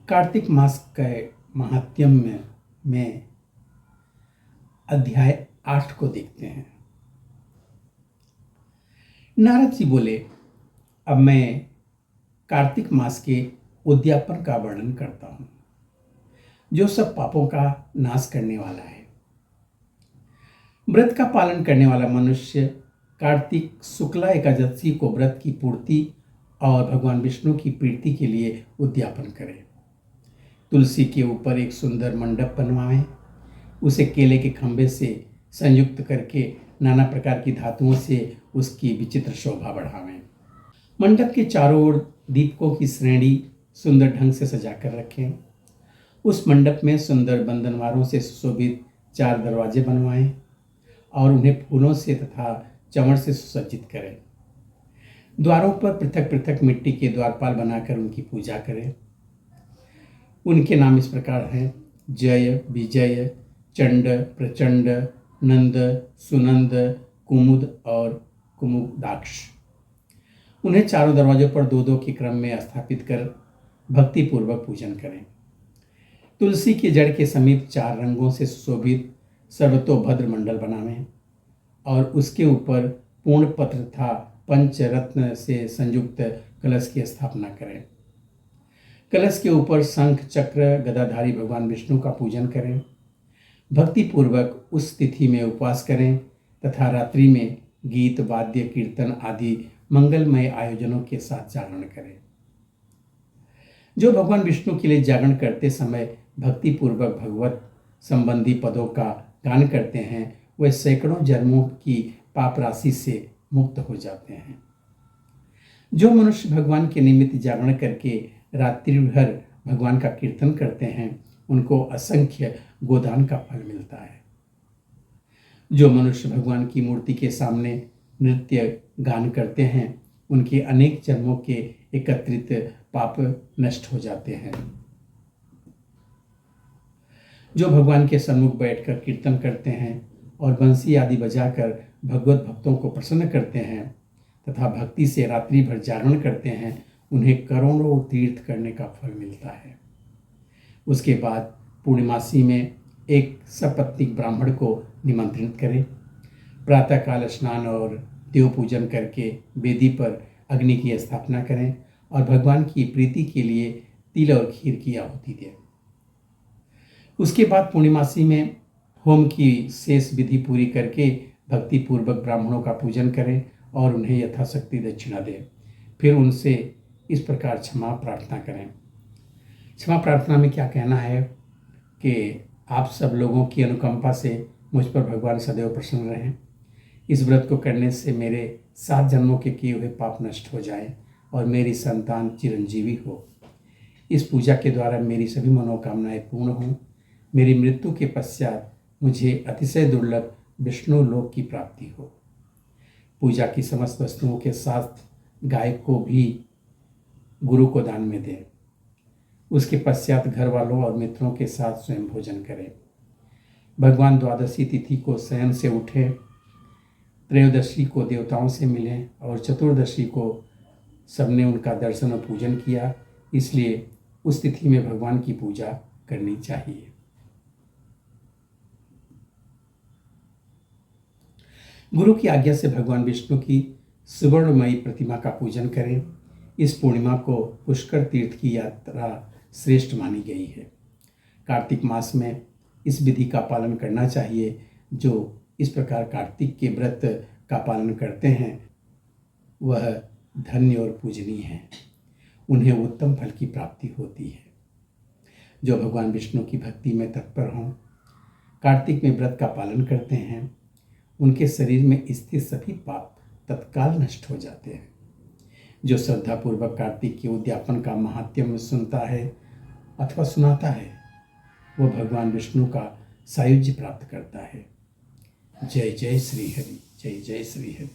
कार्तिक मास के महात्म्य में अध्याय 8 को देखते हैं। नारद जी बोले, अब मैं कार्तिक मास के उद्यापन का वर्णन करता हूं, जो सब पापों का नाश करने वाला है। व्रत का पालन करने वाला मनुष्य कार्तिक शुक्ला एकादशी को व्रत की पूर्ति और भगवान विष्णु की प्रीति के लिए उद्यापन करे। तुलसी के ऊपर एक सुंदर मंडप बनवाएं, उसे केले के खंभे से संयुक्त करके नाना प्रकार की धातुओं से उसकी विचित्र शोभा बढ़ावें। मंडप के चारों ओर दीपकों की श्रेणी सुंदर ढंग से सजाकर रखें। उस मंडप में सुंदर बंधनवारों से सुशोभित 4 दरवाजे बनवाएं और उन्हें फूलों से तथा चमड़ से सुसज्जित करें। द्वारों पर पृथक पृथक मिट्टी के द्वारपाल बनाकर उनकी पूजा करें। उनके नाम इस प्रकार हैं: जय, विजय, चंड, प्रचंड, नंद, सुनंद, कुमुद और कुमुदाक्ष। उन्हें चारों दरवाजों पर 2-2 के क्रम में स्थापित कर भक्तिपूर्वक पूजन करें। तुलसी के जड़ के समीप 4 रंगों से सुशोभित सर्वतोभद्र मंडल बनावें और उसके ऊपर पूर्ण पत्र तथा पंचरत्न से संयुक्त कलश की स्थापना करें। कलश के ऊपर शंख, चक्र, गदाधारी भगवान विष्णु का पूजन करें। भक्तिपूर्वक उस तिथि में उपवास करें तथा रात्रि में गीत, वाद्य, कीर्तन आदि मंगलमय आयोजनों के साथ जागरण करें। जो भगवान विष्णु के लिए जागरण करते समय भक्तिपूर्वक भगवत संबंधी पदों का गान करते हैं, वे सैकड़ों जन्मों की पाप राशि से मुक्त हो जाते हैं। जो मनुष्य भगवान के निमित्त जागरण करके रात्रि भर भगवान का कीर्तन करते हैं, उनको असंख्य गोदान का फल मिलता है। जो मनुष्य भगवान की मूर्ति के सामने नृत्य गान करते हैं, उनके अनेक जन्मों के एकत्रित पाप नष्ट हो जाते हैं। जो भगवान के सम्मुख बैठकर कीर्तन करते हैं और बंसी आदि बजाकर भगवत भक्तों को प्रसन्न करते हैं तथा भक्ति से रात्रि भर जागरण करते हैं, उन्हें करोड़ों तीर्थ करने का फल मिलता है। उसके बाद पूर्णिमासी में एक सपत्नीक ब्राह्मण को निमंत्रित करें। प्रातःकाल स्नान और देव पूजन करके वेदी पर अग्नि की स्थापना करें और भगवान की प्रीति के लिए तिल और खीर की आहुति दें। उसके बाद पूर्णिमासी में होम की शेष विधि पूरी करके भक्तिपूर्वक ब्राह्मणों का पूजन करें और उन्हें यथाशक्ति दक्षिणा दें। फिर उनसे इस प्रकार क्षमा प्रार्थना करें। क्षमा प्रार्थना में क्या कहना है कि आप सब लोगों की अनुकंपा से मुझ पर भगवान सदैव प्रसन्न रहें। इस व्रत को करने से मेरे 7 जन्मों के किए हुए पाप नष्ट हो जाएं और मेरी संतान चिरंजीवी हो। इस पूजा के द्वारा मेरी सभी मनोकामनाएं पूर्ण हों। मेरी मृत्यु के पश्चात मुझे अतिशय दुर्लभ विष्णु लोक की प्राप्ति हो। पूजा की समस्त वस्तुओं के साथ गाय को भी गुरु को दान में दें। उसके पश्चात घर वालों और मित्रों के साथ स्वयं भोजन करें। भगवान द्वादशी तिथि को शयन से उठें, त्रयोदशी को देवताओं से मिलें और चतुर्दशी को सबने उनका दर्शन और पूजन किया, इसलिए उस तिथि में भगवान की पूजा करनी चाहिए। गुरु की आज्ञा से भगवान विष्णु की सुवर्णमयी प्रतिमा का पूजन करें। इस पूर्णिमा को पुष्कर तीर्थ की यात्रा श्रेष्ठ मानी गई है। कार्तिक मास में इस विधि का पालन करना चाहिए। जो इस प्रकार कार्तिक के व्रत का पालन करते हैं, वह धन्य और पूजनीय हैं। उन्हें उत्तम फल की प्राप्ति होती है। जो भगवान विष्णु की भक्ति में तत्पर हों, कार्तिक में व्रत का पालन करते हैं, उनके शरीर में स्थित सभी पाप तत्काल नष्ट हो जाते हैं। जो श्रद्धापूर्वक कार्तिक के उद्यापन का महात्म्य सुनता है अथवा सुनाता है, वो भगवान विष्णु का सायुज्य प्राप्त करता है। जय जय श्री हरि, जय जय श्री हरि।